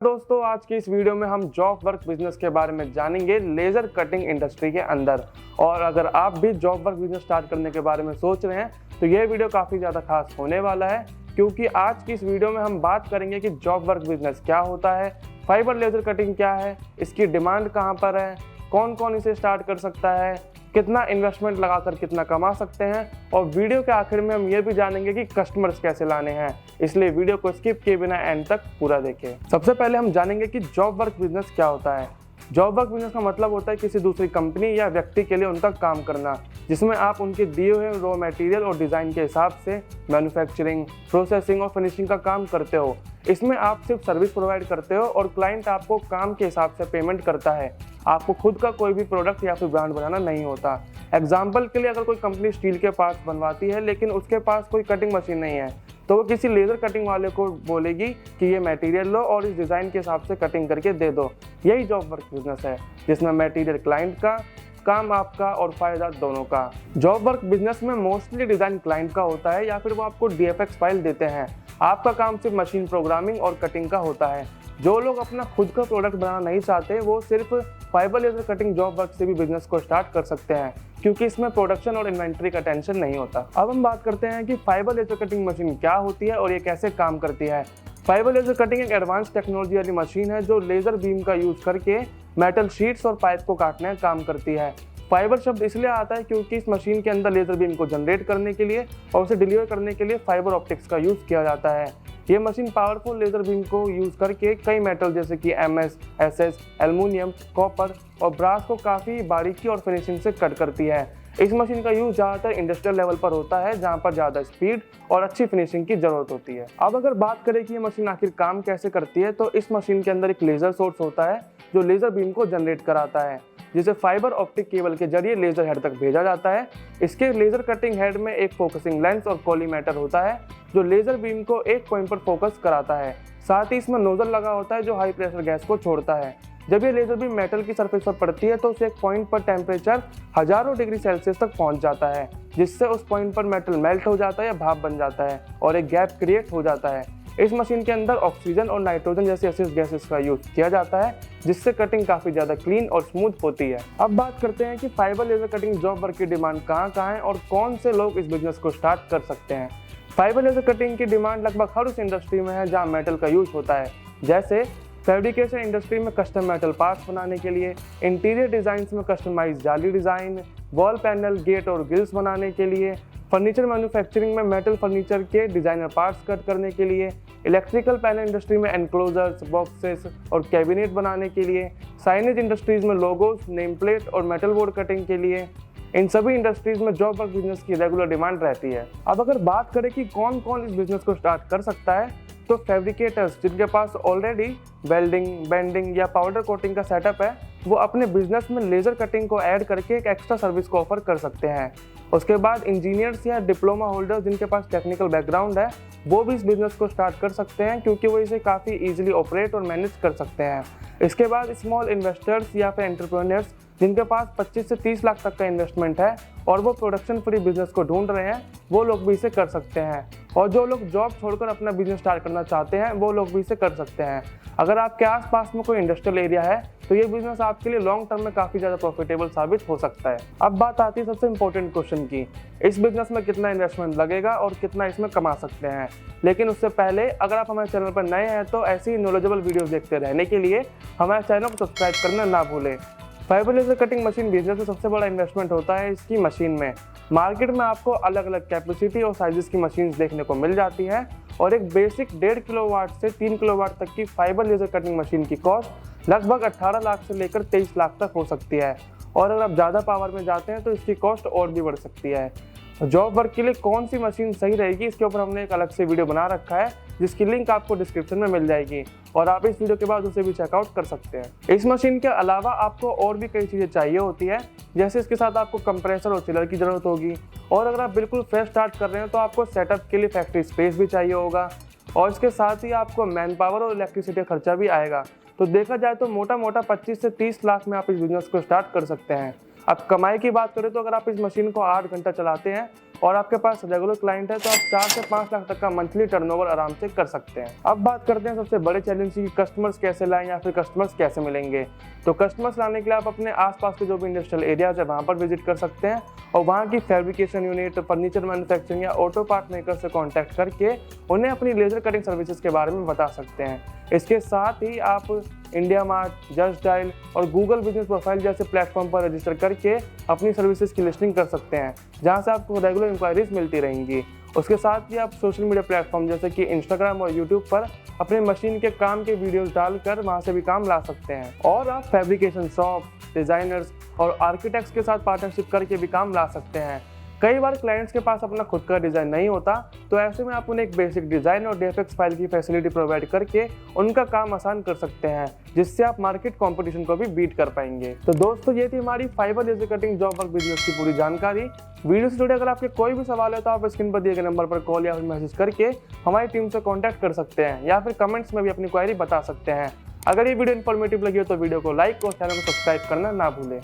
दोस्तों, आज की इस वीडियो में हम जॉब वर्क बिजनेस के बारे में जानेंगे लेजर कटिंग इंडस्ट्री के अंदर। और अगर आप भी जॉब वर्क बिजनेस स्टार्ट करने के बारे में सोच रहे हैं तो यह वीडियो काफ़ी ज़्यादा खास होने वाला है, क्योंकि आज की इस वीडियो में हम बात करेंगे कि जॉब वर्क बिजनेस क्या होता है, फाइबर लेजर कटिंग क्या है, इसकी डिमांड कहाँ पर है, कौन कौन इसे स्टार्ट कर सकता है, कितना इन्वेस्टमेंट लगाकर कितना कमा सकते हैं, और वीडियो के आखिर में हम ये भी जानेंगे कि कस्टमर्स कैसे लाने हैं। इसलिए वीडियो को स्किप किए बिना एंड तक पूरा देखें। सबसे पहले हम जानेंगे कि जॉब वर्क बिजनेस क्या होता है। जॉब वर्क बिजनेस का मतलब होता है किसी दूसरी कंपनी या व्यक्ति के लिए उनका काम करना, जिसमें आप उनके दिए हुए रॉ मटेरियल और डिज़ाइन के हिसाब से मैन्युफैक्चरिंग, प्रोसेसिंग और फिनिशिंग का काम करते हो। इसमें आप सिर्फ सर्विस प्रोवाइड करते हो और क्लाइंट आपको काम के हिसाब से पेमेंट करता है। आपको खुद का कोई भी प्रोडक्ट या फिर ब्रांड बनाना नहीं होता। एग्जाम्पल के लिए, अगर कोई कंपनी स्टील के पार्ट्स बनवाती है लेकिन उसके पास कोई कटिंग मशीन नहीं है, तो वो किसी लेज़र कटिंग वाले को बोलेगी कि ये मटेरियल लो और इस डिज़ाइन के हिसाब से कटिंग करके दे दो। यही जॉब वर्क बिजनेस है, जिसमें मटेरियल क्लाइंट का, काम आपका और फायदा दोनों का। जॉब वर्क बिजनेस में मोस्टली डिज़ाइन क्लाइंट का होता है या फिर वो आपको DFX फाइल देते हैं। आपका काम सिर्फ मशीन प्रोग्रामिंग और कटिंग का होता है। जो लोग अपना खुद का प्रोडक्ट बनाना नहीं चाहते, वो सिर्फ fibre laser cutting job work से भी बिजनेस को स्टार्ट कर सकते हैं, क्योंकि इसमें प्रोडक्शन और इन्वेंट्री का टेंशन नहीं होता। अब हम बात करते हैं कि फाइबर लेजर कटिंग मशीन क्या होती है और ये कैसे काम करती है। फाइबर लेजर कटिंग एक एडवांस टेक्नोलॉजी वाली मशीन है जो लेजर बीम का यूज करके मेटल शीट्स और पाइप को काटने का काम करती है। फाइबर शब्द इसलिए आता है क्योंकि इस मशीन के अंदर लेजर बीम को जनरेट करने के लिए और उसे डिलीवर करने के लिए फाइबर ऑप्टिक्स का यूज किया जाता है। ये मशीन पावरफुल लेजर बीम को यूज करके कई मेटल जैसे कि MS, SS, एल्युमिनियम, कॉपर और ब्रास को काफ़ी बारीकी और फिनिशिंग से कट करती है। इस मशीन का यूज ज़्यादातर इंडस्ट्रियल लेवल पर होता है, जहाँ पर ज़्यादा स्पीड और अच्छी फिनिशिंग की ज़रूरत होती है। अब अगर बात करें कि ये मशीन आखिर काम कैसे करती है, तो इस मशीन के अंदर एक लेज़र सोर्स होता है जो लेज़र बीम को जनरेट कराता है, जिसे फाइबर ऑप्टिक केबल के जरिए लेजर हेड तक भेजा जाता है। इसके लेजर कटिंग हेड में एक फोकसिंग लेंस और कॉलीमेटर होता है जो लेजर बीम को एक पॉइंट पर फोकस कराता है। साथ ही इसमें नोजल लगा होता है जो हाई प्रेशर गैस को छोड़ता है। जब ये लेजर बीम मेटल की सरफेस पर पड़ती है तो उसे एक पॉइंट पर टेम्परेचर हजारों डिग्री सेल्सियस तक पहुंच जाता है, जिससे उस पॉइंट पर मेटल मेल्ट हो जाता है या भाप बन जाता है और एक गैप क्रिएट हो जाता है। इस मशीन के अंदर ऑक्सीजन और नाइट्रोजन जैसे एसिड गैसेस का यूज किया जाता है, जिससे कटिंग काफ़ी ज़्यादा क्लीन और स्मूथ होती है। अब बात करते हैं कि fibre laser cutting job work की डिमांड कहाँ है और कौन से लोग इस बिजनेस को स्टार्ट कर सकते हैं। फाइबर लेजर कटिंग की डिमांड लगभग हर उस इंडस्ट्री में है जहाँ मेटल का यूज होता है, जैसे फैब्रिकेशन इंडस्ट्री में कस्टम मेटल पार्ट्स बनाने के लिए, इंटीरियर डिज़ाइन में कस्टमाइज जाली डिज़ाइन, वॉल पैनल, गेट और ग्रिल्स बनाने के लिए, फर्नीचर मैन्युफैक्चरिंग में मेटल फर्नीचर के डिज़ाइनर पार्ट्स कट करने के लिए, इलेक्ट्रिकल पैनल इंडस्ट्री में एनक्लोजर्स, बॉक्सेस और कैबिनेट बनाने के लिए, साइनेज इंडस्ट्रीज में लोगोस, नेम प्लेट और मेटल बोर्ड कटिंग के लिए। इन सभी इंडस्ट्रीज में जॉब वर्क बिजनेस की रेगुलर डिमांड रहती है। अब अगर बात करें कि कौन कौन इस बिजनेस को स्टार्ट कर सकता है, तो फैब्रिकेटर्स जिनके पास ऑलरेडी वेल्डिंग, बेंडिंग या पाउडर कोटिंग का सेटअप है, वो अपने बिजनेस में लेजर कटिंग को ऐड करके एक एक्स्ट्रा सर्विस को ऑफर कर सकते हैं। उसके बाद इंजीनियर्स या डिप्लोमा होल्डर्स जिनके पास टेक्निकल बैकग्राउंड है, वो भी इस बिजनेस को स्टार्ट कर सकते हैं, क्योंकि वो इसे काफ़ी इजीली ऑपरेट और मैनेज कर सकते हैं। इसके बाद स्मॉल इन्वेस्टर्स या फिर एंटरप्रेन्योर्स जिनके पास 25 से 30 लाख तक का इन्वेस्टमेंट है और वो प्रोडक्शन फ्री बिजनेस को ढूंढ रहे हैं, वो लोग भी इसे कर सकते हैं। और जो लोग जॉब छोड़कर अपना बिजनेस स्टार्ट करना चाहते हैं, वो लोग भी इसे कर सकते हैं। अगर आपके आसपास में कोई इंडस्ट्रियल एरिया है तो ये बिजनेस आपके लिए लॉन्ग टर्म में काफ़ी ज़्यादा प्रॉफिटेबल साबित हो सकता है। अब बात आती है सबसे इंपॉर्टेंट क्वेश्चन की, इस बिजनेस में कितना इन्वेस्टमेंट लगेगा और कितना इसमें कमा सकते हैं। लेकिन उससे पहले, अगर आप हमारे चैनल पर नए हैं तो ऐसी ही नॉलेजेबल वीडियोस देखते रहने के लिए हमारे चैनल को सब्सक्राइब करना ना भूलें। Fibre laser cutting machine business में सबसे बड़ा इन्वेस्टमेंट होता है इसकी मशीन में। मार्केट में आपको अलग अलग कैपेसिटी और साइजेस की मशीन्स देखने को मिल जाती हैं, और एक बेसिक 1.5 किलोवाट से 3 किलोवाट तक की फाइबर लेजर कटिंग मशीन की कॉस्ट लगभग 18 लाख से लेकर 23 लाख तक हो सकती है। और अगर आप ज़्यादा पावर में जाते हैं तो इसकी कॉस्ट और भी बढ़ सकती है। जॉब वर्क के लिए कौन सी मशीन सही रहेगी, इसके ऊपर हमने एक अलग से वीडियो बना रखा है, जिसकी लिंक आपको डिस्क्रिप्शन में मिल जाएगी और आप इस वीडियो के बाद उसे भी चेकआउट कर सकते हैं। इस मशीन के अलावा आपको और भी कई चीज़ें चाहिए होती है, जैसे इसके साथ आपको कंप्रेसर और चिलर की ज़रूरत होगी, और अगर आप बिल्कुल फ्रेश स्टार्ट कर रहे हैं तो आपको सेटअप के लिए फैक्ट्री स्पेस भी चाहिए होगा, और इसके साथ ही आपको मैन पावर और इलेक्ट्रिसिटी खर्चा भी आएगा। तो देखा जाए तो मोटा मोटा 25 से 30 लाख में आप इस बिजनेस को स्टार्ट कर सकते हैं। अब कमाई की बात करें तो अगर आप इस मशीन को 8 घंटा चलाते हैं और आपके पास रेगुलर क्लाइंट है तो आप 4 से 5 लाख तक का मंथली टर्नओवर आराम से कर सकते हैं। अब बात करते हैं सबसे बड़े चैलेंज की, कस्टमर्स कैसे लाएं या फिर कस्टमर्स कैसे मिलेंगे। तो कस्टमर्स लाने के लिए आप अपने आसपास के जो भी इंडस्ट्रियल एरियाज है वहाँ पर विजिट कर सकते हैं और वहाँ की फैब्रिकेशन यूनिट, फर्नीचर मैन्युफैक्चरिंग या ऑटो पार्ट मेकर से कॉन्टैक्ट करके उन्हें अपनी लेजर कटिंग सर्विसेज के बारे में बता सकते हैं। इसके साथ ही आप इंडिया मार्ट, जस्ट डायल और गूगल बिजनेस प्रोफाइल जैसे प्लेटफॉर्म पर रजिस्टर करके अपनी सर्विसेज की लिस्टिंग कर सकते हैं, जहां से आपको रेगुलर इंक्वायरीज मिलती रहेंगी। उसके साथ ही आप सोशल मीडिया प्लेटफॉर्म जैसे कि इंस्टाग्राम और यूट्यूब पर अपने मशीन के काम के वीडियोस डालकर वहां से भी काम ला सकते हैं। और आप फैब्रिकेशन शॉप, डिज़ाइनर्स और आर्किटेक्ट्स के साथ पार्टनरशिप करके भी काम ला सकते हैं। कई बार क्लाइंट्स के पास अपना खुद का डिज़ाइन नहीं होता, तो ऐसे में आप उन्हें एक बेसिक डिज़ाइन और DFX फाइल की फैसिलिटी प्रोवाइड करके उनका काम आसान कर सकते हैं, जिससे आप मार्केट कंपटीशन को भी बीट कर पाएंगे। तो दोस्तों, ये थी हमारी fibre laser cutting job work business की पूरी जानकारी। वीडियो से जुड़े अगर आपके कोई भी सवाल है तो आप स्क्रीन पर दिए गए नंबर पर कॉल या फिर मैसेज करके हमारी टीम से कॉन्टैक्ट कर सकते हैं या फिर कमेंट्स में भी अपनी क्वेरी बता सकते हैं। अगर ये वीडियो इन्फॉर्मेटिव लगी हो तो वीडियो को लाइक और चैनल को सब्सक्राइब करना ना भूलें।